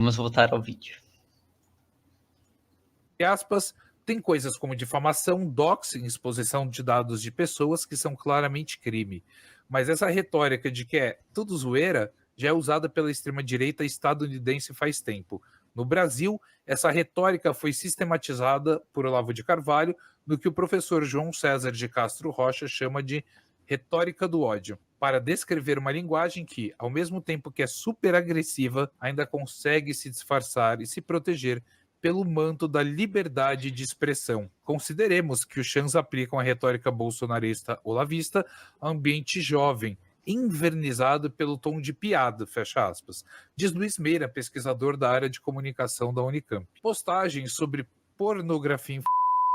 Vamos voltar ao vídeo. Aspas, tem coisas como difamação, doxing, exposição de dados de pessoas que são claramente crime. Mas essa retórica de que é tudo zoeira já é usada pela extrema-direita estadunidense faz tempo. No Brasil, essa retórica foi sistematizada por Olavo de Carvalho no que o professor João César de Castro Rocha chama de retórica do ódio, para descrever uma linguagem que, ao mesmo tempo que é super agressiva, ainda consegue se disfarçar e se proteger pelo manto da liberdade de expressão. Consideremos que os chãs aplicam a retórica bolsonarista olavista a ambiente jovem, invernizado pelo tom de piada, fecha aspas, diz Luiz Meira, pesquisador da área de comunicação da Unicamp. Postagens sobre pornografia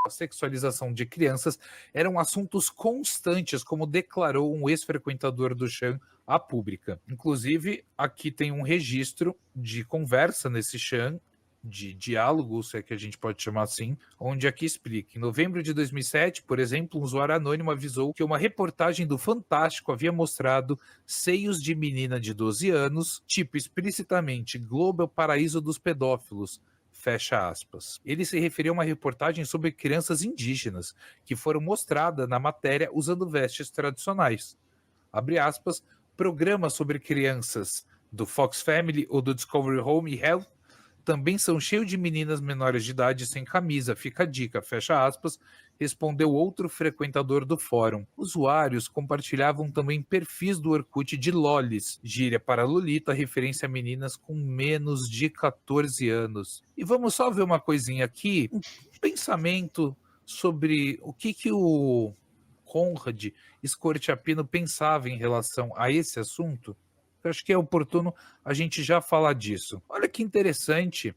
a sexualização de crianças eram assuntos constantes, como declarou um ex-frequentador do Chan à pública. Inclusive, aqui tem um registro de conversa nesse Chan, de diálogo, se é que a gente pode chamar assim, onde aqui explica. Em novembro de 2007, por exemplo, um usuário anônimo avisou que uma reportagem do Fantástico havia mostrado seios de menina de 12 anos, tipo explicitamente Globo é o paraíso dos pedófilos, fecha aspas. Ele se referiu a uma reportagem sobre crianças indígenas, que foram mostradas na matéria usando vestes tradicionais. Abre aspas, programas sobre crianças do Fox Family ou do Discovery Home e Health também são cheios de meninas menores de idade sem camisa, fica a dica, fecha aspas, respondeu outro frequentador do fórum. Usuários compartilhavam também perfis do Orkut de lolis, gíria para Lolita, referência a meninas com menos de 14 anos. E vamos só ver uma coisinha aqui, um pensamento sobre o que o Conrad Scortiapino pensava em relação a esse assunto. Eu acho que é oportuno a gente já falar disso. Olha que interessante,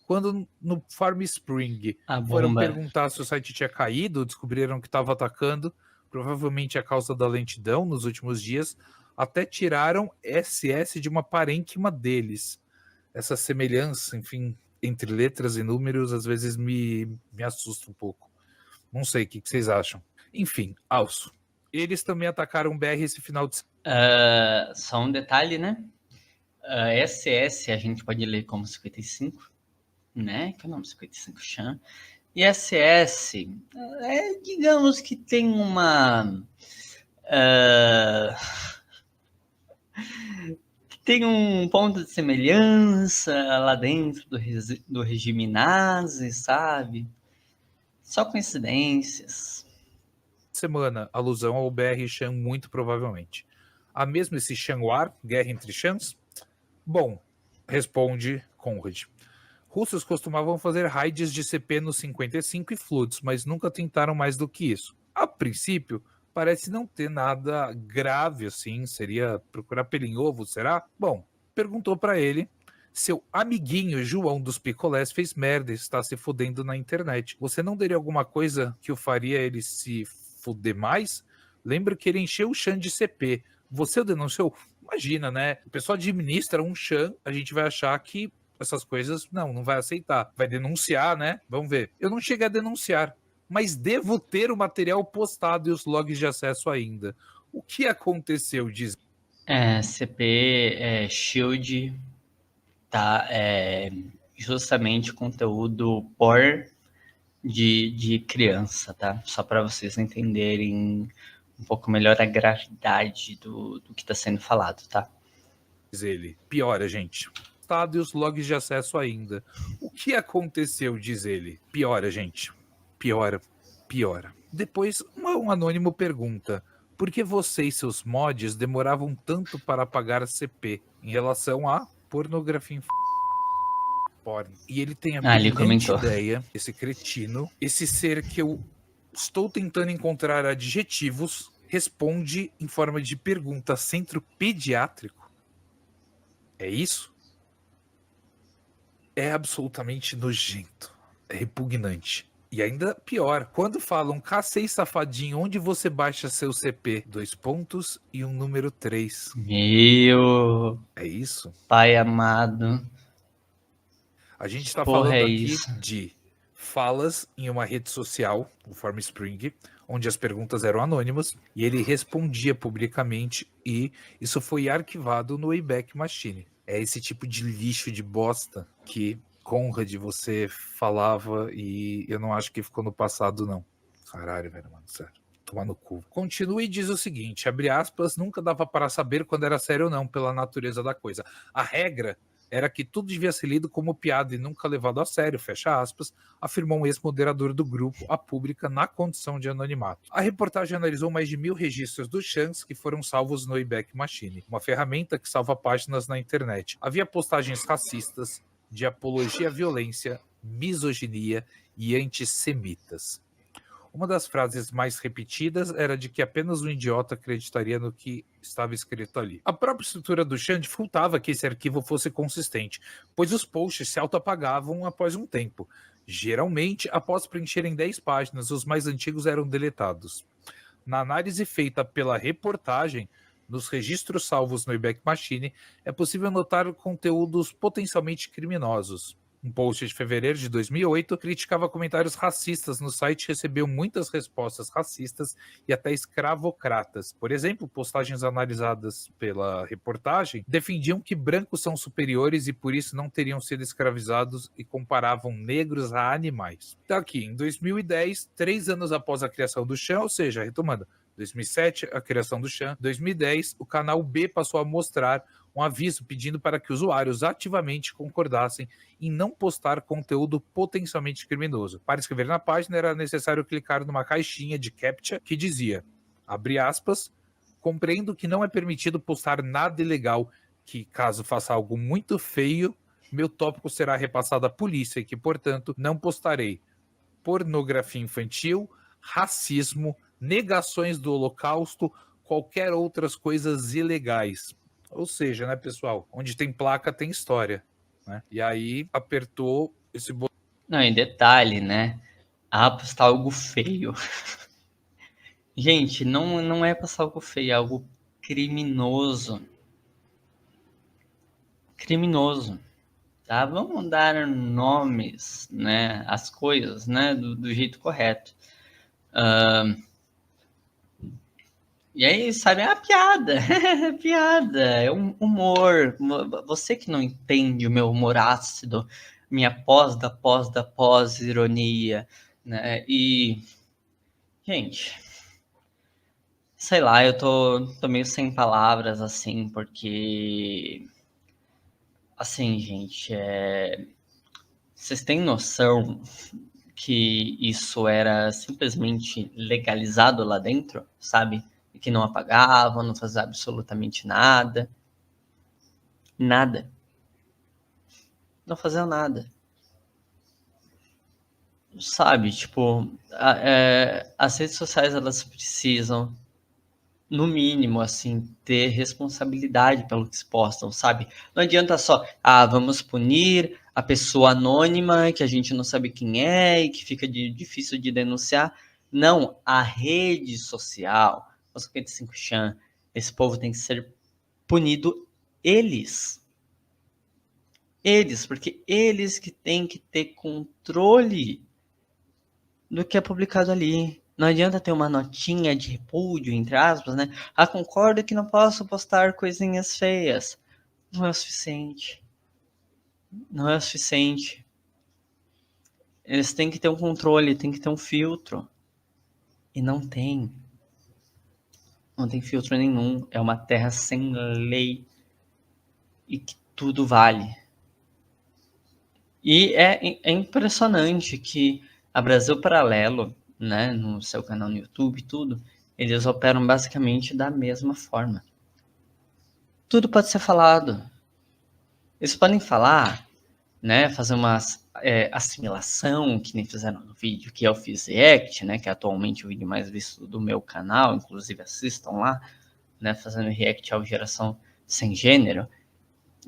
quando no Farm Spring foram perguntar se o site tinha caído, descobriram que estava atacando, provavelmente a causa da lentidão nos últimos dias, até tiraram SS de uma parênquima deles. Essa semelhança, enfim, entre letras e números, às vezes me assusta um pouco. Não sei, o que vocês acham? Enfim, Alço. Eles também atacaram o BR esse final de semana. Só um detalhe, né? SS a gente pode ler como 55, né? Que é o nome 55 Chan. E SS, digamos que tem uma... tem um ponto de semelhança lá dentro do regime nazi, sabe? Só coincidências. Semana, alusão ao BR Chan, muito provavelmente. Há mesmo esse Chanwar, guerra entre Chans? Bom, responde Conrad. Russos costumavam fazer raids de CP no 55 e Floods, mas nunca tentaram mais do que isso. A princípio, parece não ter nada grave assim, seria procurar pelo em ovo, será? Bom, perguntou para ele. Seu amiguinho João dos Picolés fez merda e está se fudendo na internet. Você não teria alguma coisa que o faria ele se fuder mais? Lembra que ele encheu o Chan de CP. Você o denunciou? Imagina, né? O pessoal administra um Chan, a gente vai achar que essas coisas, não vai aceitar. Vai denunciar, né? Vamos ver. Eu não cheguei a denunciar, mas devo ter o material postado e os logs de acesso ainda. O que aconteceu, diz? CP, Shield, tá? Justamente conteúdo por de criança, tá? Só para vocês entenderem um pouco melhor a gravidade do que está sendo falado, tá? Diz ele. Piora, gente. E os logs de acesso ainda. O que aconteceu, diz ele? Piora, gente. Piora. Depois, um anônimo pergunta: por que você e seus mods demoravam tanto para apagar CP em relação a pornografia porn? E ele tem a brilhante ideia, esse cretino, esse ser que eu estou tentando encontrar adjetivos, responde em forma de pergunta: centro pediátrico? É isso? É absolutamente nojento. É repugnante. E ainda pior, quando falam cacei safadinho, onde você baixa seu CP? 2 pontos e um número 3. Meu... É isso? Pai amado. A gente está falando aqui de falas em uma rede social, o Formspring, onde as perguntas eram anônimas, e ele respondia publicamente, e isso foi arquivado no Wayback Machine. É esse tipo de lixo de bosta que Conrad você falava e eu não acho que ficou no passado, não. Caralho, velho, mano, sério. Tomar no cu. Continua e diz o seguinte, abre aspas, nunca dava para saber quando era sério ou não, pela natureza da coisa. A regra era que tudo devia ser lido como piada e nunca levado a sério, fecha aspas, afirmou um ex-moderador do grupo, a pública, na condição de anonimato. A reportagem analisou mais de 1.000 registros dos chants que foram salvos no Wayback Machine, uma ferramenta que salva páginas na internet. Havia postagens racistas, de apologia à violência, misoginia e antissemitas. Uma das frases mais repetidas era de que apenas um idiota acreditaria no que estava escrito ali. A própria estrutura do Chan dificultava que esse arquivo fosse consistente, pois os posts se autoapagavam após um tempo. Geralmente, após preencherem 10 páginas, os mais antigos eram deletados. Na análise feita pela reportagem, nos registros salvos no Wayback Machine, é possível notar conteúdos potencialmente criminosos. Um post de fevereiro de 2008 criticava comentários racistas no site e recebeu muitas respostas racistas e até escravocratas. Por exemplo, postagens analisadas pela reportagem defendiam que brancos são superiores e por isso não teriam sido escravizados e comparavam negros a animais. Então aqui, em 2010, 3 anos após a criação do Chan, ou seja, retomando, 2007, a criação do Chan. 2010, o canal B passou a mostrar um aviso pedindo para que usuários ativamente concordassem em não postar conteúdo potencialmente criminoso. Para escrever na página, era necessário clicar numa caixinha de CAPTCHA que dizia, abre aspas, compreendo que não é permitido postar nada ilegal, que caso faça algo muito feio, meu tópico será repassado à polícia e que, portanto, não postarei pornografia infantil, racismo, negações do Holocausto, qualquer outras coisas ilegais. Ou seja, né, pessoal, onde tem placa tem história, né? E aí apertou esse botão. Não, em detalhe, né? Ah, postar algo feio. Gente, não é postar algo feio, é algo criminoso. Criminoso. Tá? Vamos dar nomes, né? As coisas, né? Do jeito correto. E aí, sabe, é uma piada. É piada, é um humor. Você que não entende o meu humor ácido, minha pós-ironia, né? E, gente, sei lá, eu tô meio sem palavras, assim, porque, assim, gente, vocês têm noção que isso era simplesmente legalizado lá dentro, sabe? E que não apagavam, não fazia absolutamente nada. Nada. Não faziam nada. Sabe, tipo, as redes sociais, elas precisam, no mínimo, assim, ter responsabilidade pelo que se postam, sabe? Não adianta só, vamos punir a pessoa anônima, que a gente não sabe quem é e que fica difícil de denunciar. Não, a rede social, o 55 Chan, esse povo tem que ser punido eles. Eles, porque eles que têm que ter controle do que é publicado ali. Não adianta ter uma notinha de repúdio, entre aspas, né? Concordo que não posso postar coisinhas feias. Não é o suficiente. Não é o suficiente. Eles têm que ter um controle, têm que ter um filtro. E não tem. Não tem filtro nenhum. É uma terra sem lei. E que tudo vale. E é impressionante que a Brasil Paralelo, né, no seu canal no YouTube e tudo, eles operam basicamente da mesma forma. Tudo pode ser falado. Eles podem falar, né, fazer uma assimilação, que nem fizeram no vídeo que eu fiz react, né, que é atualmente o vídeo mais visto do meu canal, inclusive assistam lá, né, fazendo react ao Geração Sem Gênero,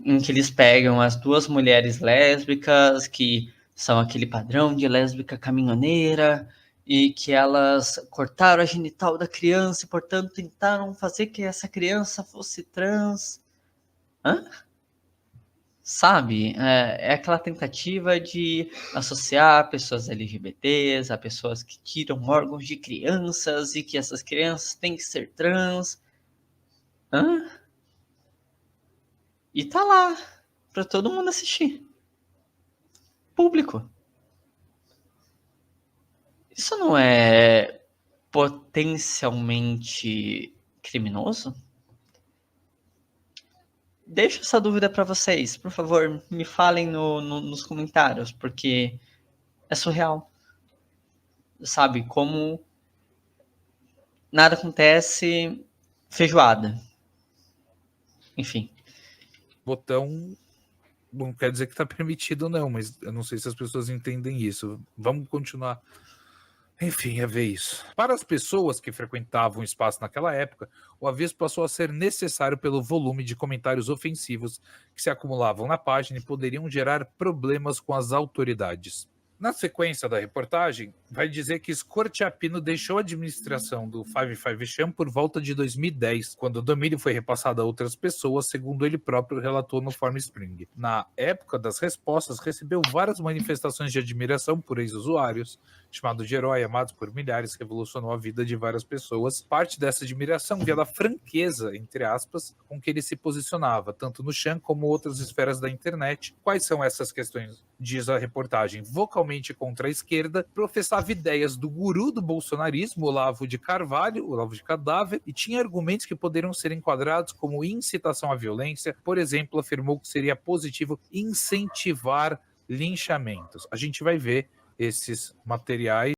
em que eles pegam as duas mulheres lésbicas, que são aquele padrão de lésbica caminhoneira, e que elas cortaram a genital da criança e, portanto, tentaram fazer que essa criança fosse trans. Sabe? É aquela tentativa de associar pessoas LGBTs a pessoas que tiram órgãos de crianças e que essas crianças têm que ser trans. E tá lá. para todo mundo assistir. Público. Isso não é potencialmente criminoso? Deixo essa dúvida para vocês. Por favor, me falem nos comentários, porque é surreal. Sabe, como nada acontece, feijoada. Enfim. Botão não quer dizer que está permitido, não, mas eu não sei se as pessoas entendem isso. Vamos continuar. Enfim, é ver isso. Para as pessoas que frequentavam o espaço naquela época, o aviso passou a ser necessário pelo volume de comentários ofensivos que se acumulavam na página e poderiam gerar problemas com as autoridades. Na sequência da reportagem, vai dizer que Scortiapino deixou a administração do 55cham por volta de 2010, quando o domínio foi repassado a outras pessoas, segundo ele próprio relatou no Formspring. Na época das respostas, recebeu várias manifestações de admiração por ex-usuários, chamado de herói, amado por milhares, revolucionou a vida de várias pessoas. Parte dessa admiração via da franqueza, entre aspas, com que ele se posicionava, tanto no Cham como outras esferas da internet. Quais são essas questões? Diz a reportagem. Vocalmente contra a esquerda, professava ideias do guru do bolsonarismo, Olavo de Carvalho, Olavo de Cadáver, e tinha argumentos que poderiam ser enquadrados como incitação à violência. Por exemplo, afirmou que seria positivo incentivar linchamentos. A gente vai ver esses materiais